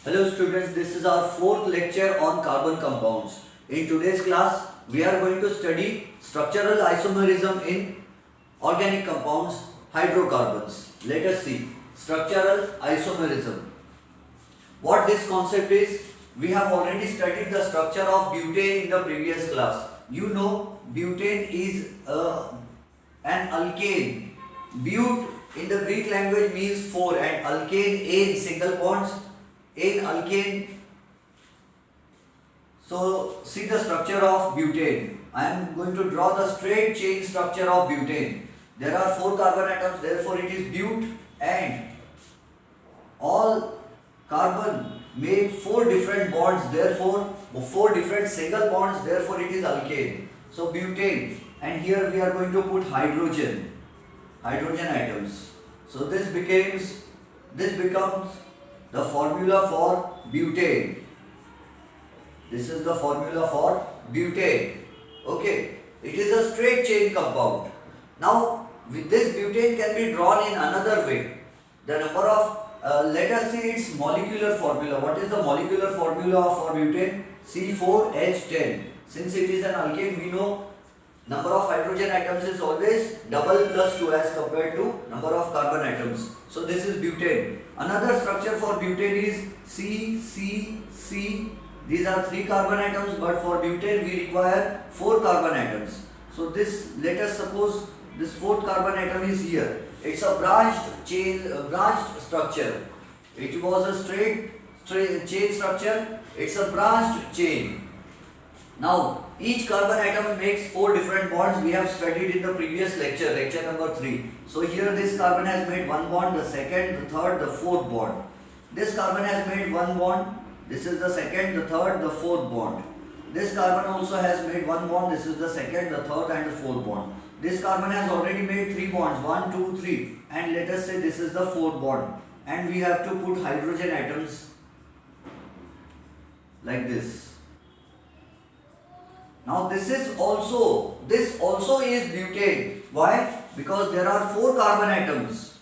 Hello students, this is our fourth lecture on carbon compounds. In today's class, we are going to study structural isomerism in organic compounds, hydrocarbons. Let us see structural isomerism. What this concept is, we have already studied the structure of butane in the previous class. You know butane is an alkane. But in the Greek language means 4 and alkane ane single bonds in alkane. So see the structure of butane. I am going to draw the straight chain structure of butane. There are 4 carbon atoms, therefore it is but, and all carbon make 4 different bonds, therefore 4 different single bonds, therefore it is alkane. So butane, and here we are going to put hydrogen atoms. So this becomes the formula for butane. This is the formula for butane. Okay, it is a straight chain compound. Now with this butane can be drawn in another way. The number of let us see its molecular formula. What is the molecular formula for butane? C4H10. Since it is an alkane, we know number of hydrogen atoms is always double plus 2 as compared to number of carbon atoms. So this is butane. Another structure for butane is C. These are 3 carbon atoms, but for butane we require 4 carbon atoms. So this, let us suppose this 4th carbon atom is here. It's a branched structure. It was a straight chain structure. It's a branched chain. Now, each carbon atom makes 4 different bonds. We have studied in the previous lecture, lecture number 3. So here this carbon has made 1 bond, the second, the third, the 4th bond. This carbon has made 1 bond. This is the second, the third, the 4th bond. This carbon also has made 1 bond. This is the second, the third and the 4th bond. This carbon has already made 3 bonds, 1, 2, 3, and let us say this is the 4th bond. And we have to put hydrogen atoms like this. Now this also is butane. Why? Because there are 4 carbon atoms.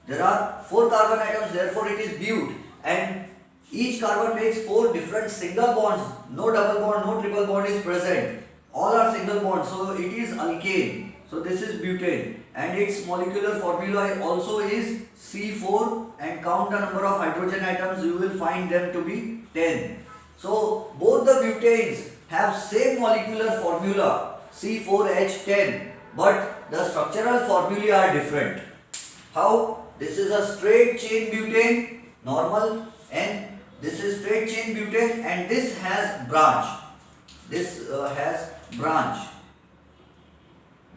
There are 4 carbon atoms, therefore it is but. And each carbon makes 4 different single bonds. No double bond, no triple bond is present. All are single bonds. So it is alkane. So this is butane. And its molecular formula also is C4. And count the number of hydrogen atoms, you will find them to be 10. So both the butanes have same molecular formula C4H10, but the structural formulae are different. How? This is a straight chain butane, normal, and this is straight chain butane, and this has branch. This has branch.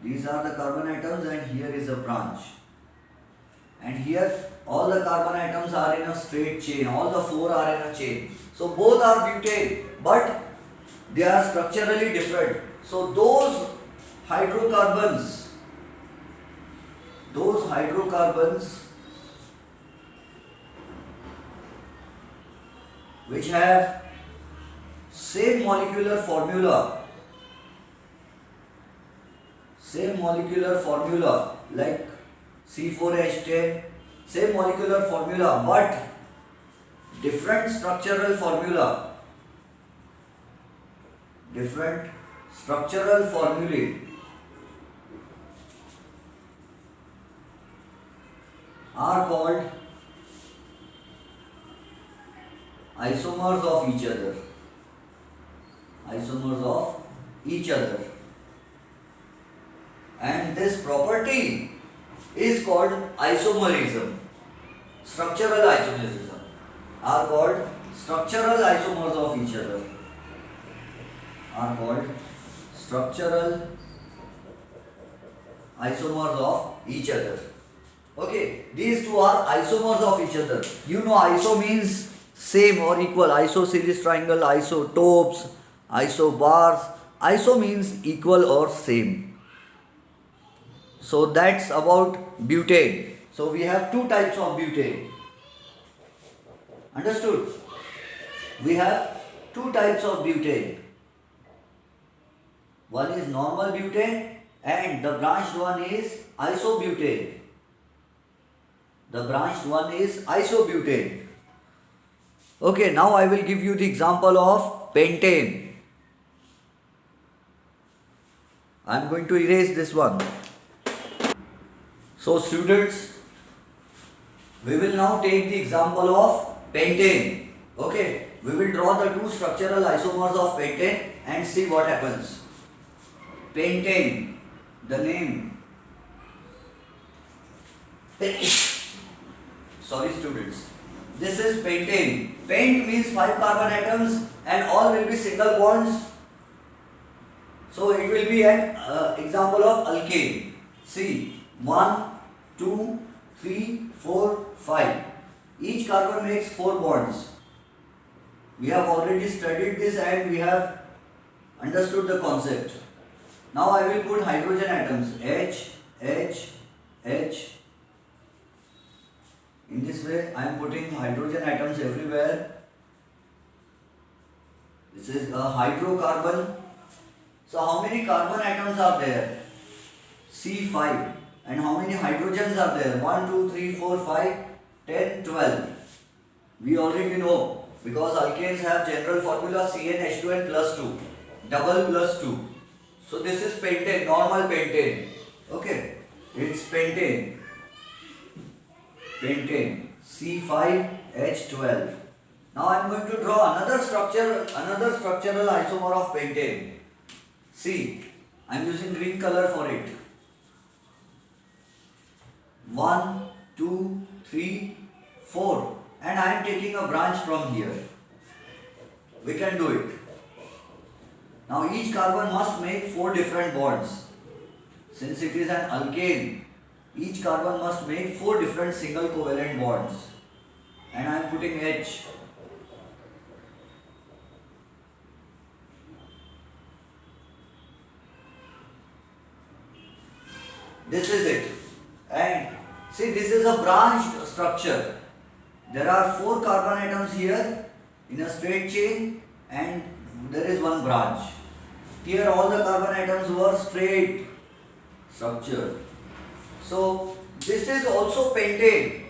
These are the carbon atoms, and here is a branch. And here all the carbon atoms are in a straight chain. All the 4 are in a chain. So both are butane, but they are structurally different. So those hydrocarbons which have same molecular formula like C4H10, same molecular formula but different structural formulae are called isomers of each other. And this property is called isomerism. Structural isomerism are called structural isomers of each other. Are called structural isomers of each other. Okay, these two are isomers of each other. You know, iso means same or equal. Isosceles triangle, isotopes, isobars. Iso means equal or same. So that's about butane. So we have 2 types of butane. Understood? We have 2 types of butane. One is normal butane and the branched one is isobutane. The branched one is isobutane. Okay, now I will give you the example of pentane. I am going to erase this one. So students, we will now take the example of pentane. Okay, we will draw the two structural isomers of pentane and see what happens. Pentane, the name. Sorry students, this is pentane. Pent means 5 carbon atoms and all will be single bonds. So it will be an example of alkane. See, 1, 2, 3, 4, 5. Each carbon makes 4 bonds. We have already studied this and we have understood the concept. Now I will put hydrogen atoms H, H, H. In this way I am putting hydrogen atoms everywhere. This is a hydrocarbon. So how many carbon atoms are there? C5. And how many hydrogens are there? 1, 2, 3, 4, 5, 10, 12. We already know because alkanes have general formula CnH2n plus 2. Double plus 2. So this is pentane, normal pentane. Okay. It's pentane. Pentane. C5H12. Now I am going to draw another structural isomer of pentane. See, I am using green color for it. 1, 2, 3, 4. And I am taking a branch from here. We can do it. Now each carbon must make 4 different bonds. Since it is an alkane, each carbon must make 4 different single covalent bonds. And I am putting H. This is it. And see, this is a branched structure. There are 4 carbon atoms here in a straight chain and there is one branch. Here all the carbon atoms were straight structure. So this is also pentane.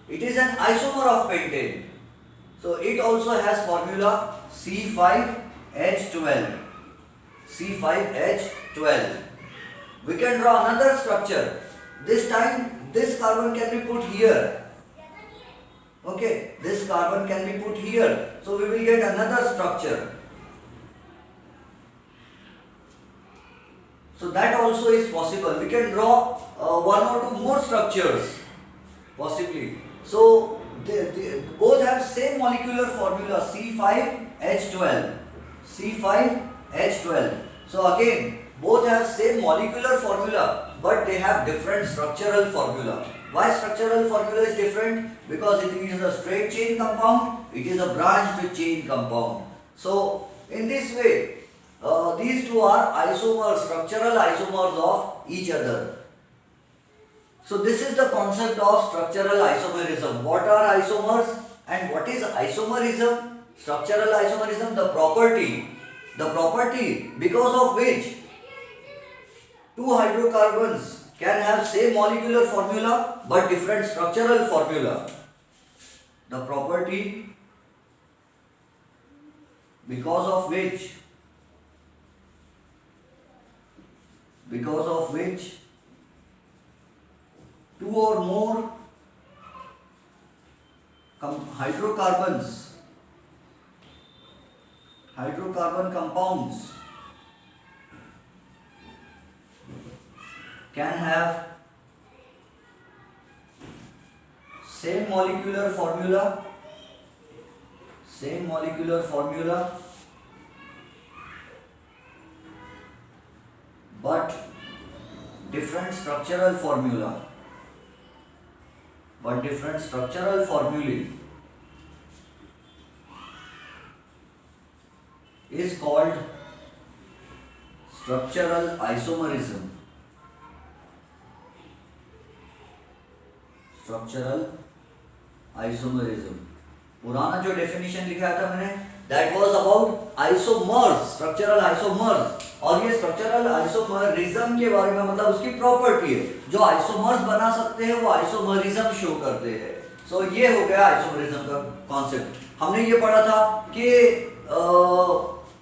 It is an isomer of pentane. So it also has formula C5H12. C5H12. We can draw another structure. This time this carbon can be put here. Okay, this carbon can be put here. So we will get another structure. So that also is possible. We can draw 1 or 2 more structures possibly. So they both have same molecular formula C5H12. C5H12. So again, both have same molecular formula but they have different structural formula. Why structural formula is different? Because it is a straight chain compound, it is a branched chain compound. So in this way, these two are isomers, structural isomers of each other. So this is the concept of structural isomerism. What are isomers and what is isomerism? Structural isomerism, the property because of which 2 hydrocarbons can have same molecular formula but different structural formula. The property because of which 2 or more hydrocarbon compounds can have same molecular formula but different structural formulae is called structural isomerism. पुराना जो definition लिखा था मैंने, that was about isomers, structural isomers. और ये structural isomerism के बारे में मतलब उसकी प्रॉपर्टी है, जो isomers बना सकते हैं वो isomerism शो करते हैं. सो ये हो गया आइसोमरिज्म का कॉन्सेप्ट। हमने ये पढ़ा था कि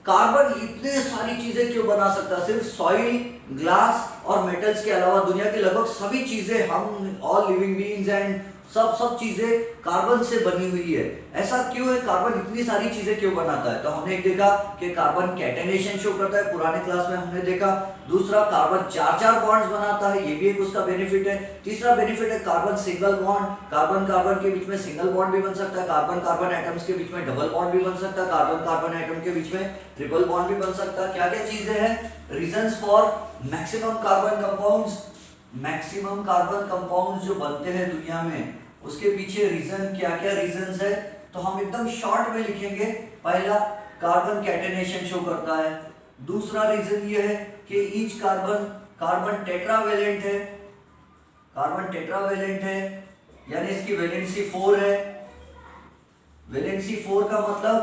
कार्बन इतने सारी चीजें क्यों बना सकता है। सिर्फ सॉइल, ग्लास और मेटल्स के अलावा दुनिया की लगभग सभी चीजें, हम ऑल लिविंग बीइंग्स एंड सब चीजें कार्बन से बनी हुई है। ऐसा क्यों है, कार्बन इतनी सारी चीजें क्यों बनाता है? तो हमने एक देखा कि कार्बन कैटेनेशन शो करता है, पुराने क्लास में हमने देखा। दूसरा, कार्बन चार चार बॉन्ड्स बनाता है, ये भी एक उसका बेनिफिट है। तीसरा बेनिफिट है carbon single bond, carbon carbon के बीच में सिंगल बॉन्ड भी बन सकता है, कार्बन कार्बन एटम्स के बीच में डबल बॉन्ड भी बन सकता है, कार्बन कार्बन एटम के बीच में ट्रिपल बॉन्ड भी बन सकता है। क्या क्या चीजें हैं? Reasons for maximum carbon compounds, maximum carbon compounds जो बनते हैं दुनिया में, उसके पीछे रीजन क्या क्या रीजंस है, तो हम एकदम शॉर्ट में लिखेंगे। पहला, कार्बन कैटेनेशन शो करता है। दूसरा रीजन ये है कि ईच कार्बन टेट्रावेलेंट है, कार्बन टेट्रावेलेंट है, यानी इसकी वैलेंसी 4 है। वैलेंसी 4 का मतलब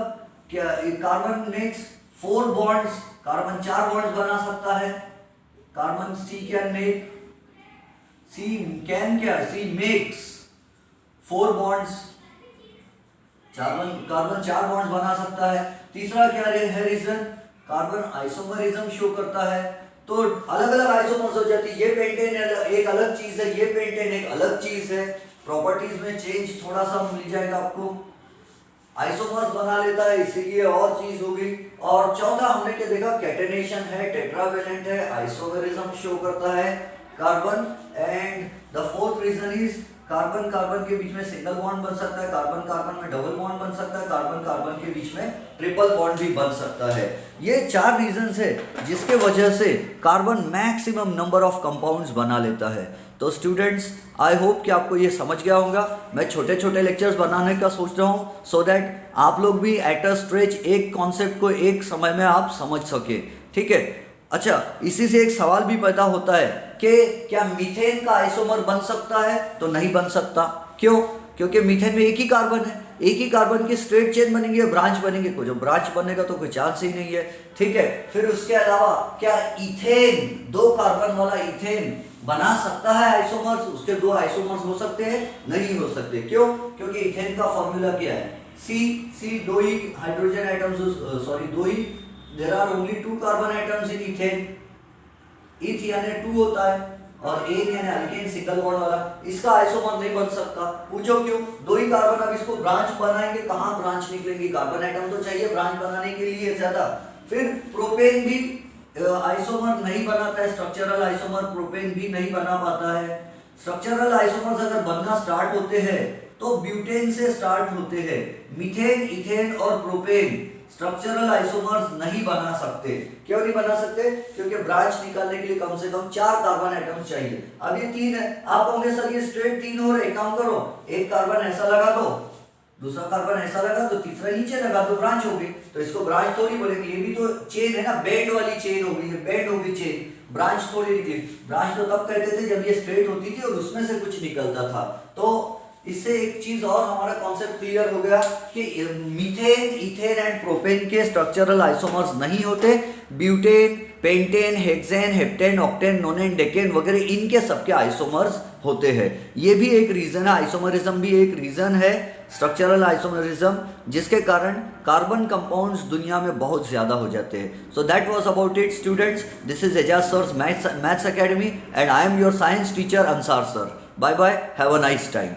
क्या? Carbon makes 4 bonds, carbon 4 bonds बना सकता है। Carbon C makes 4 bonds, carbon 4 bonds बना सकता है। तीसरा क्या है रीजन? कार्बन आइसोमरिज्म शो करता है। तो अलग अलग आइसोमर्स हो जाती है। ये पेंटेन एक अलग चीज है, ये पेंटेन एक अलग चीज है। प्रॉपर्टीज में चेंज थोड़ा सा मिल जाएगा आपको। आइसोमर्स बना लेता है, इसीलिए और चीज होगी। और चौथा हमने क्या देखा? कैटेनेशन है, टेट्रावेलेंट है, आइसोमरिज्म शो करता है carbon. And the fourth reason is carbon carbon के बीच में सिंगल बॉन्ड बन सकता है, कार्बन कार्बन में डबल बॉन्ड बन सकता है, कार्बन कार्बन के बीच में ट्रिपल बॉन्ड भी बन सकता है। ये 4 रीजंस है जिसके वजह से carbon maximum number of compounds बना लेता है। तो स्टूडेंट्स, आई होप कि आपको ये समझ गया होगा। मैं छोटे छोटे लेक्चर्स बनाने का सोच रहा हूँ सो दैट आप लोग भी एट अ स्ट्रेच एक कॉन्सेप्ट को एक समय में आप समझ सके, ठीक है। अच्छा, इसी से एक सवाल भी पैदा होता है कि क्या मीथेन का आइसोमर बन सकता है? तो नहीं बन सकता। क्यों? क्योंकि मीथेन में एक ही कार्बन है, एक ही कार्बन की स्ट्रेट चेन बनेंगे, ब्रांच बनेंगे, कोई जो ब्रांच बनेगा तो कोई चांस ही नहीं है, ठीक है। फिर उसके अलावा क्या इथेन, 2 कार्बन वाला इथेन बना सकता है आइसोमर्स? उसके 2 आइसोमर्स हो सकते हैं? नहीं हो सकते। क्यों? क्योंकि इथेन का फॉर्मूला क्या है? सी 2 ही हाइड्रोजन एटम्स, दो ही, there are only 2 carbon atoms in ethane. इथ यानी 2 होता है और एन यानी अल्केन सिंगल बॉन्ड वाला, इसका आइसोमर नहीं बन सकता। पूछो क्यों? 2 ही कार्बन, अब इसको ब्रांच बनाएंगे, कहां ब्रांच निकलेंगी? कार्बन एटम तो चाहिए ब्रांच बनाने के लिए ज्यादा। फिर प्रोपेन भी आइसोमर नहीं बनाता है, स्ट्रक्चरल आइसोमर प्रोपेन भी नहीं बना पाता है। स्ट्रक्चरल आइसोमर्स अगर बनना स्टार्ट होते हैं तो ब्यूटेन से स्टार्ट होते हैं। मीथेन, इथेन और प्रोपेन स्ट्रक्चरल आइसोमर्स नहीं बना सकते। क्यों नहीं बना सकते? क्योंकि ब्रांच निकालने के लिए कम से कम 4 कार्बन एटम्स चाहिए। अब ये 3 है, आप कहोगे सर ये स्ट्रेट 3 हो रहे, काम करो, एक कार्बन ऐसा लगा दो, दूसरा कार्बन ऐसा लगा दो, तीसरा नीचे लगा दो, ब्रांच हो गई। तो इसको ब्रांच थोड़ी बोलेंगे, ये भी तो चेन है ना, बेंड वाली चेन हो गई, बेंड हो गई चेन, ब्रांच थोड़ी निकली। ब्रांच तो तब कहते थे जब ये स्ट्रेट होती थी और उसमें से कुछ निकलता था। तो इससे एक चीज और हमारा कॉन्सेप्ट क्लियर हो गया कि मीथेन, इथेन एंड प्रोपेन के स्ट्रक्चरल आइसोमर्स नहीं होते। Butane, pentane, hexane, heptane, octane, नोनेन, decane वगैरह इनके सबके आइसोमर्स होते हैं। ये भी एक रीजन है, आइसोमरिज्म भी एक रीजन है, स्ट्रक्चरल आइसोमरिज्म, जिसके कारण कार्बन कंपाउंड्स दुनिया में बहुत ज्यादा हो जाते हैं। So that was about it students. This is Ejaz sir's maths academy and I am your science teacher Ansar sir. Bye bye, have a nice time.